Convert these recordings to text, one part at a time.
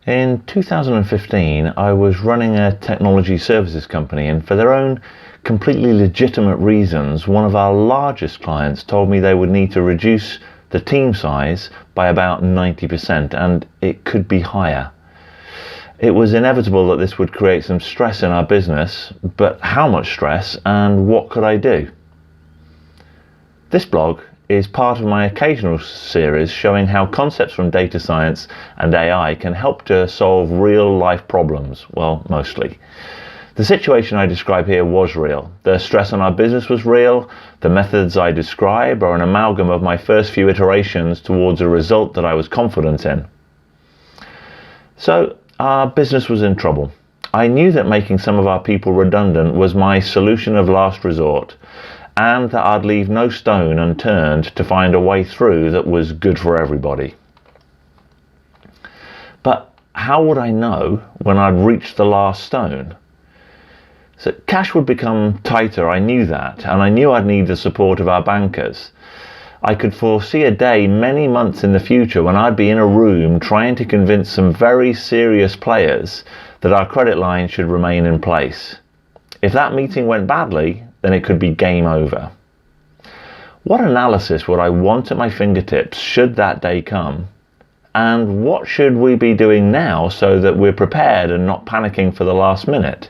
In 2015, I was running a technology services company, and for their own completely legitimate reasons, one of our largest clients told me they would need to reduce the team size by about 90%, and it could be higher. It was inevitable that this would create some stress in our business, but how much stress and what could I do? This blog is part of my occasional series showing how concepts from data science and AI can help to solve real life problems, well, mostly. The situation I describe here was real. The stress on our business was real. The methods I describe are an amalgam of my first few iterations towards a result that I was confident in. So, our business was in trouble. I knew that making some of our people redundant was my solution of last resort, and that I'd leave no stone unturned to find a way through that was good for everybody. But how would I know when I'd reached the last stone? So cash would become tighter, I knew that, and I knew I'd need the support of our bankers. I could foresee a day many months in the future when I'd be in a room trying to convince some very serious players that our credit line should remain in place. If that meeting went badly, then it could be game over. What analysis would I want at my fingertips should that day come? And what should we be doing now so that we're prepared and not panicking for the last minute?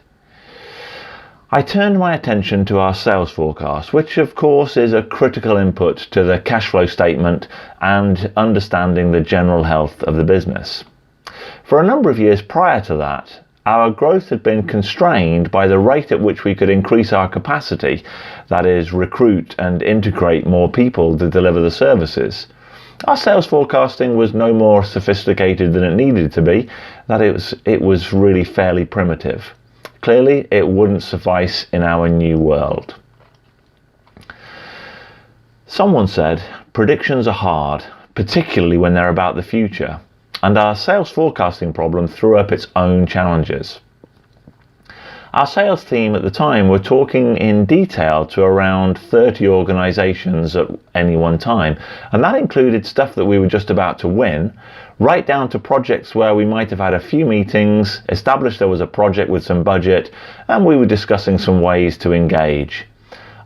I turned my attention to our sales forecast, which of course is a critical input to the cash flow statement and understanding the general health of the business. For a number of years prior to that, our growth had been constrained by the rate at which we could increase our capacity, that is, recruit and integrate more people to deliver the services. Our sales forecasting was no more sophisticated than it needed to be, that it was really fairly primitive. Clearly, it wouldn't suffice in our new world. Someone said, predictions are hard, particularly when they're about the future. And our sales forecasting problem threw up its own challenges. Our sales team at the time were talking in detail to around 30 organizations at any one time, and that included stuff that we were just about to win, right down to projects where we might have had a few meetings, established there was a project with some budget, and we were discussing some ways to engage.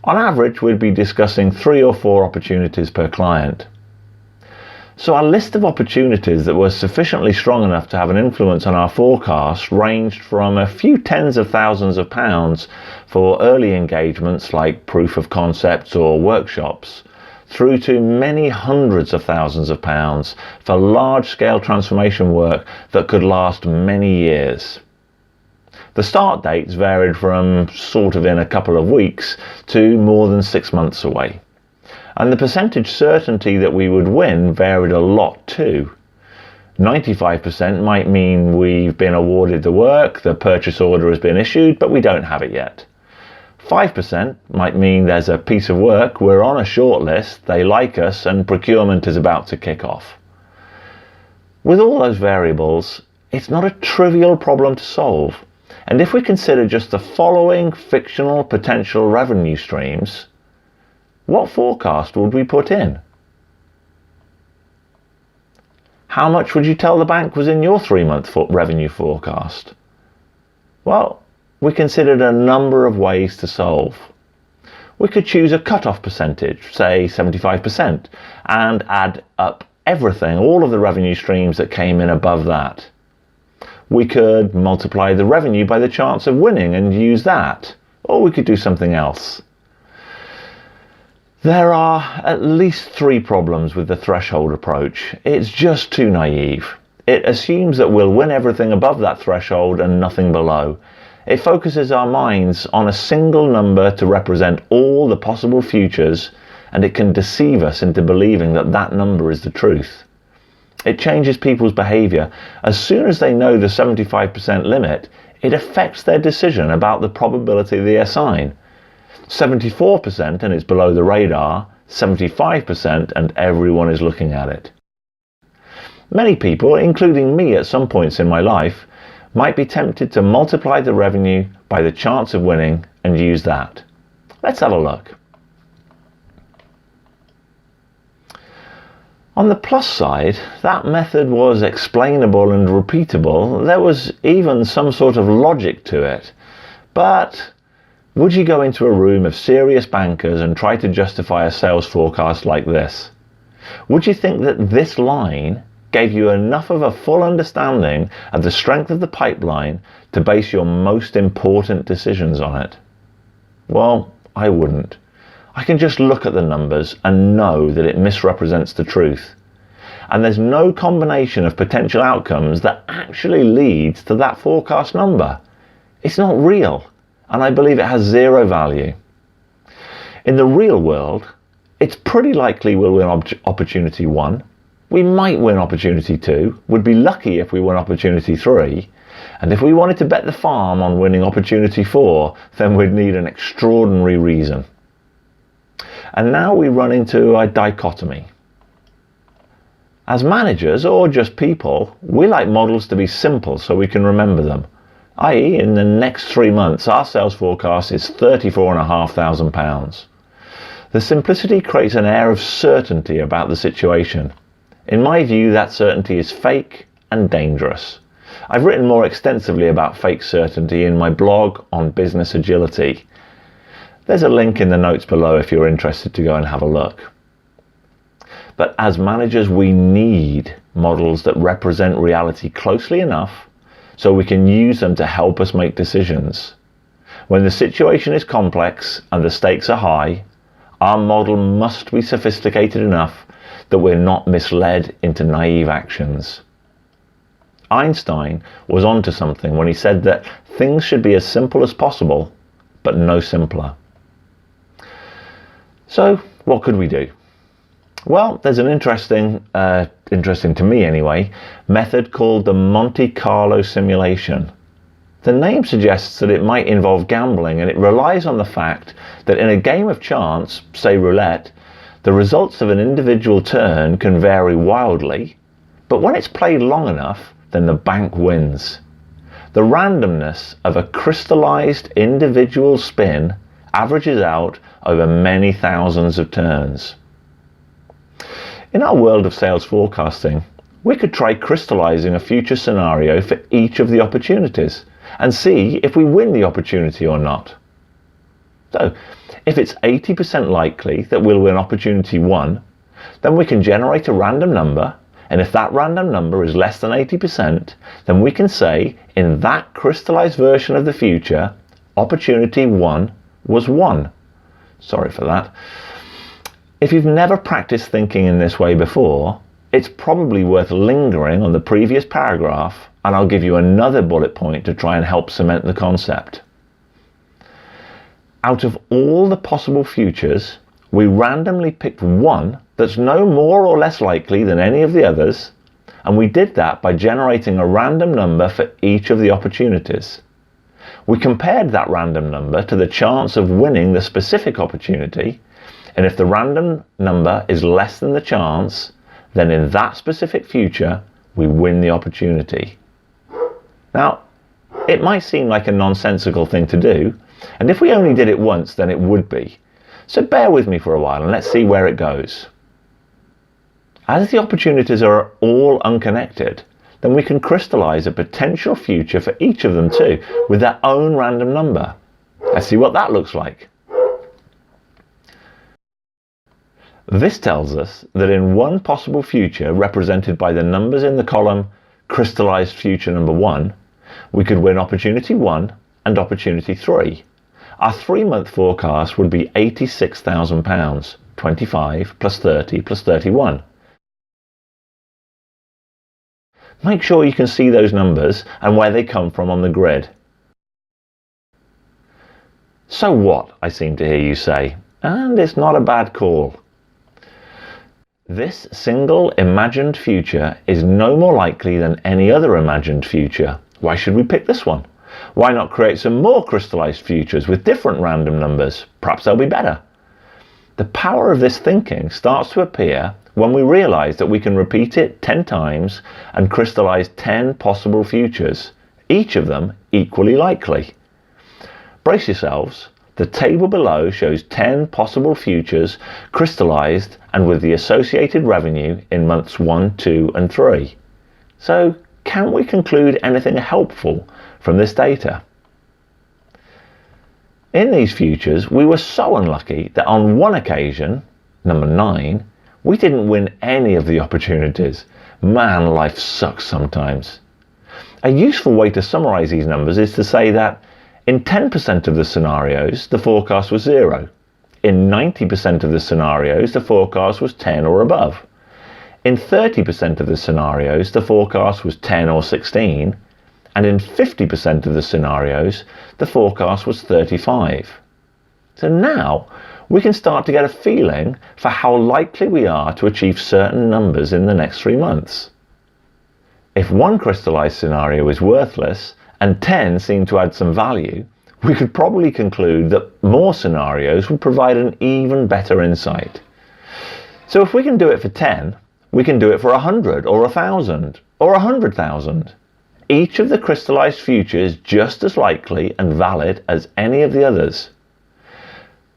On average, we'd be discussing 3 or 4 opportunities per client. So our list of opportunities that were sufficiently strong enough to have an influence on our forecast ranged from a few tens of thousands of pounds for early engagements like proof of concepts or workshops, through to many hundreds of thousands of pounds for large-scale transformation work that could last many years. The start dates varied from sort of in a couple of weeks to more than 6 months away. And the percentage certainty that we would win varied a lot too. 95% might mean we've been awarded the work, the purchase order has been issued, but we don't have it yet. 5% might mean there's a piece of work, we're on a short list, they like us, and procurement is about to kick off. With all those variables, it's not a trivial problem to solve. And if we consider just the following fictional potential revenue streams, what forecast would we put in? How much would you tell the bank was in your 3-month revenue forecast? Well, we considered a number of ways to solve. We could choose a cut-off percentage, say 75%, and add up everything, all of the revenue streams that came in above that. We could multiply the revenue by the chance of winning and use that, or we could do something else. There are at least 3 problems with the threshold approach. It's just too naive. It assumes that we'll win everything above that threshold and nothing below. It focuses our minds on a single number to represent all the possible futures, and it can deceive us into believing that that number is the truth. It changes people's behavior. As soon as they know the 75% limit, it affects their decision about the probability they assign. 74% and it's below the radar, 75% and everyone is looking at it. Many people, including me at some points in my life, might be tempted to multiply the revenue by the chance of winning and use that. Let's have a look. On the plus side, that method was explainable and repeatable. There was even some sort of logic to it. But would you go into a room of serious bankers and try to justify a sales forecast like this? Would you think that this line gave you enough of a full understanding of the strength of the pipeline to base your most important decisions on it? Well, I wouldn't. I can just look at the numbers and know that it misrepresents the truth. And there's no combination of potential outcomes that actually leads to that forecast number. It's not real, and I believe it has zero value. In the real world, it's pretty likely we'll win opportunity 1. We might win opportunity 2, would be lucky if we won opportunity 3, and if we wanted to bet the farm on winning opportunity 4, then we'd need an extraordinary reason. And now we run into a dichotomy. As managers, or just people, we like models to be simple so we can remember them. i.e., in the next 3 months, our sales forecast is £34,500. The simplicity creates an air of certainty about the situation. In my view, that certainty is fake and dangerous. I've written more extensively about fake certainty in my blog on business agility. There's a link in the notes below if you're interested to go and have a look. But as managers, we need models that represent reality closely enough so we can use them to help us make decisions. When the situation is complex and the stakes are high, our model must be sophisticated enough that we're not misled into naive actions. Einstein was onto something when he said that things should be as simple as possible, but no simpler. So, what could we do? Well, there's an interesting to me anyway, method called the Monte Carlo simulation. The name suggests that it might involve gambling, and it relies on the fact that in a game of chance, say roulette, the results of an individual turn can vary wildly, but when it's played long enough, then the bank wins. The randomness of a crystallized individual spin averages out over many thousands of turns. In our world of sales forecasting, we could try crystallizing a future scenario for each of the opportunities and see if we win the opportunity or not. So, if it's 80% likely that we'll win opportunity 1, then we can generate a random number, and if that random number is less than 80%, then we can say in that crystallized version of the future, opportunity 1 was 1. Sorry for that. If you've never practiced thinking in this way before, it's probably worth lingering on the previous paragraph, and I'll give you another bullet point to try and help cement the concept. Out of all the possible futures, we randomly picked one that's no more or less likely than any of the others, and we did that by generating a random number for each of the opportunities. We compared that random number to the chance of winning the specific opportunity, and if the random number is less than the chance, then in that specific future, we win the opportunity. Now, it might seem like a nonsensical thing to do, and if we only did it once, then it would be. So bear with me for a while and let's see where it goes. As the opportunities are all unconnected, then we can crystallize a potential future for each of them too, with their own random number. Let's see what that looks like. This tells us that in one possible future represented by the numbers in the column crystallized future number 1, we could win opportunity 1 and opportunity 3. Our 3-month forecast would be £86,000, 25 plus 30 plus 31. Make sure you can see those numbers and where they come from on the grid. So what, I seem to hear you say, and it's not a bad call. This single imagined future is no more likely than any other imagined future. Why should we pick this one? Why not create some more crystallized futures with different random numbers? Perhaps they'll be better. The power of this thinking starts to appear when we realize that we can repeat it 10 times and crystallize 10 possible futures, each of them equally likely. Brace yourselves, The table below shows 10 possible futures crystallized and with the associated revenue in months 1, 2 and 3. So can we conclude anything helpful from this data? In these futures, we were so unlucky that on one occasion, number 9, we didn't win any of the opportunities. Man, life sucks sometimes. A useful way to summarize these numbers is to say that in 10% of the scenarios, the forecast was 0. In 90% of the scenarios, the forecast was 10 or above. In 30% of the scenarios, the forecast was 10 or 16. And in 50% of the scenarios, the forecast was 35. So now we can start to get a feeling for how likely we are to achieve certain numbers in the next 3 months. If one crystallized scenario is worthless and 10 seem to add some value, we could probably conclude that more scenarios would provide an even better insight. So if we can do it for 10, we can do it for 100 or 1,000 or 100,000. Each of the crystallized futures just as likely and valid as any of the others.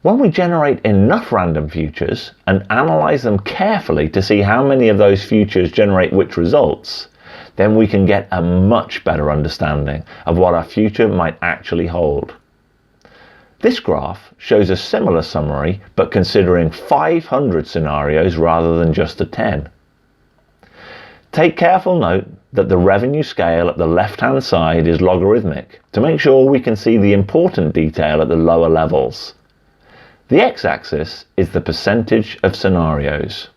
When we generate enough random futures and analyze them carefully to see how many of those futures generate which results, then we can get a much better understanding of what our future might actually hold. This graph shows a similar summary, but considering 500 scenarios rather than just the 10. Take careful note that the revenue scale at the left-hand side is logarithmic to make sure we can see the important detail at the lower levels. The x-axis is the percentage of scenarios.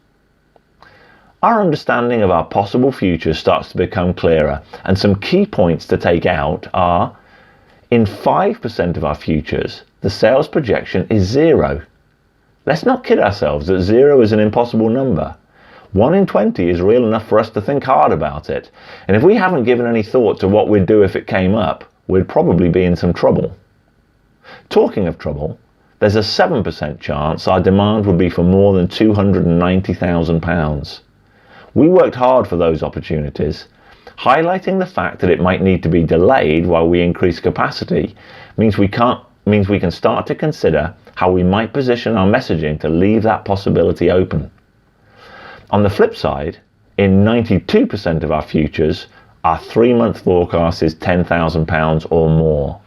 Our understanding of our possible futures starts to become clearer, and some key points to take out are: in 5% of our futures, the sales projection is 0. Let's not kid ourselves that 0 is an impossible number. 1 in 20 is real enough for us to think hard about it, and if we haven't given any thought to what we'd do if it came up, we'd probably be in some trouble. Talking of trouble, there's a 7% chance our demand would be for more than £290,000. We worked hard for those opportunities. Highlighting the fact that it might need to be delayed while we increase capacity means we can start to consider how we might position our messaging to leave that possibility open. On the flip side, in 92% of our futures, our 3-month forecast is £10,000 or more.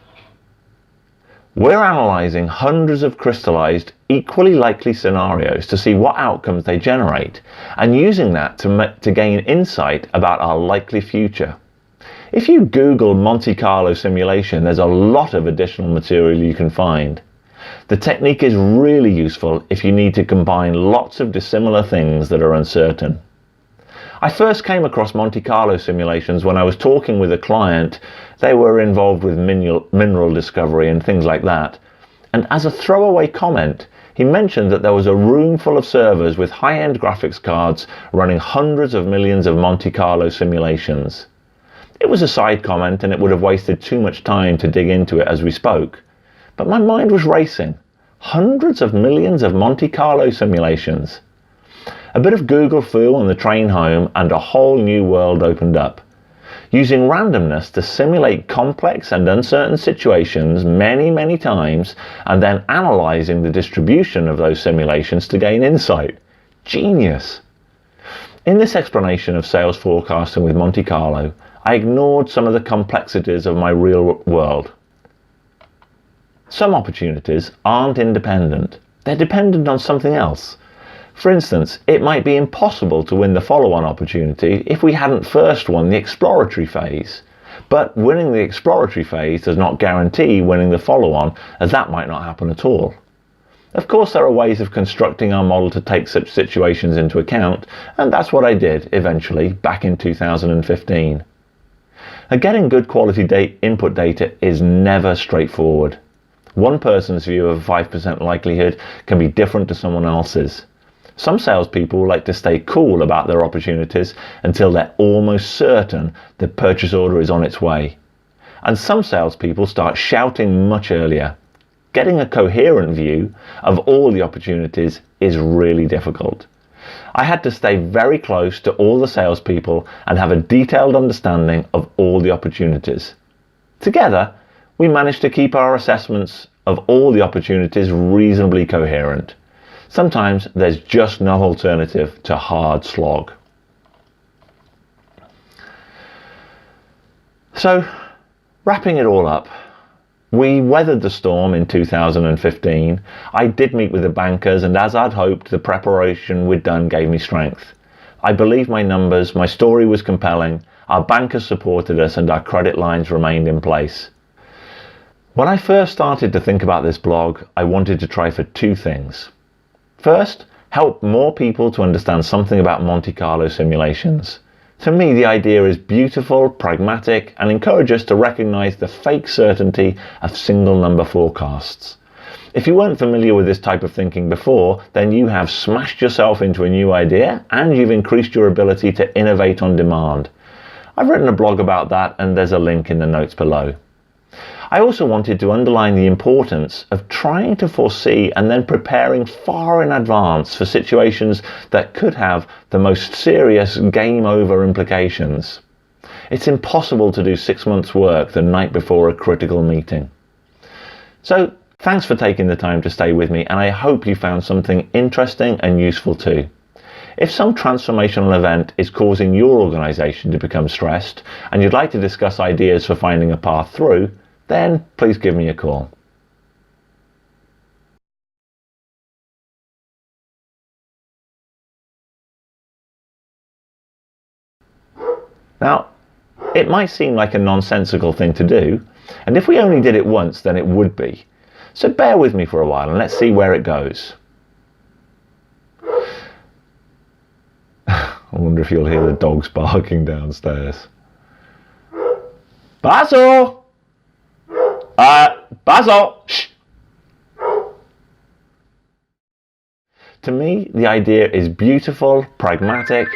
We're analysing hundreds of crystallised, equally likely scenarios to see what outcomes they generate, and using that to gain insight about our likely future. If you Google Monte Carlo simulation, there's a lot of additional material you can find. The technique is really useful if you need to combine lots of dissimilar things that are uncertain. I first came across Monte Carlo simulations when I was talking with a client. They were involved with mineral discovery and things like that. And as a throwaway comment, he mentioned that there was a room full of servers with high-end graphics cards running hundreds of millions of Monte Carlo simulations. It was a side comment and it would have wasted too much time to dig into it as we spoke. But my mind was racing. Hundreds of millions of Monte Carlo simulations. A bit of Google foo on the train home and a whole new world opened up. Using randomness to simulate complex and uncertain situations many times and then analysing the distribution of those simulations to gain insight. Genius! In this explanation of sales forecasting with Monte Carlo, I ignored some of the complexities of my real world. Some opportunities aren't independent. They're dependent on something else. For instance, it might be impossible to win the follow-on opportunity if we hadn't first won the exploratory phase. But winning the exploratory phase does not guarantee winning the follow-on, as that might not happen at all. Of course, there are ways of constructing our model to take such situations into account, and that's what I did eventually back in 2015. Now, getting good quality input data is never straightforward. One person's view of 5% likelihood can be different to someone else's. Some salespeople like to stay cool about their opportunities until they're almost certain the purchase order is on its way. And some salespeople start shouting much earlier. Getting a coherent view of all the opportunities is really difficult. I had to stay very close to all the salespeople and have a detailed understanding of all the opportunities. Together, we managed to keep our assessments of all the opportunities reasonably coherent. Sometimes there's just no alternative to hard slog. So, wrapping it all up, we weathered the storm in 2015. I did meet with the bankers, and as I'd hoped, the preparation we'd done gave me strength. I believed my numbers, my story was compelling, our bankers supported us, and our credit lines remained in place. When I first started to think about this blog, I wanted to try for two things. First, help more people to understand something about Monte Carlo simulations. To me, the idea is beautiful, pragmatic, and encourages us to recognize the fake certainty of single number forecasts. If you weren't familiar with this type of thinking before, then you have smashed yourself into a new idea and you've increased your ability to innovate on demand. I've written a blog about that, and there's a link in the notes below. I also wanted to underline the importance of trying to foresee and then preparing far in advance for situations that could have the most serious game over implications. It's impossible to do 6 months' work the night before a critical meeting. So, thanks for taking the time to stay with me, and I hope you found something interesting and useful too. If some transformational event is causing your organisation to become stressed and you'd like to discuss ideas for finding a path through, then please give me a call. Now, it might seem like a nonsensical thing to do, and if we only did it once, then it would be. So bear with me for a while and let's see where it goes. I wonder if you'll hear the dogs barking downstairs. Basil! Basil! Shh! To me, the idea is beautiful, pragmatic,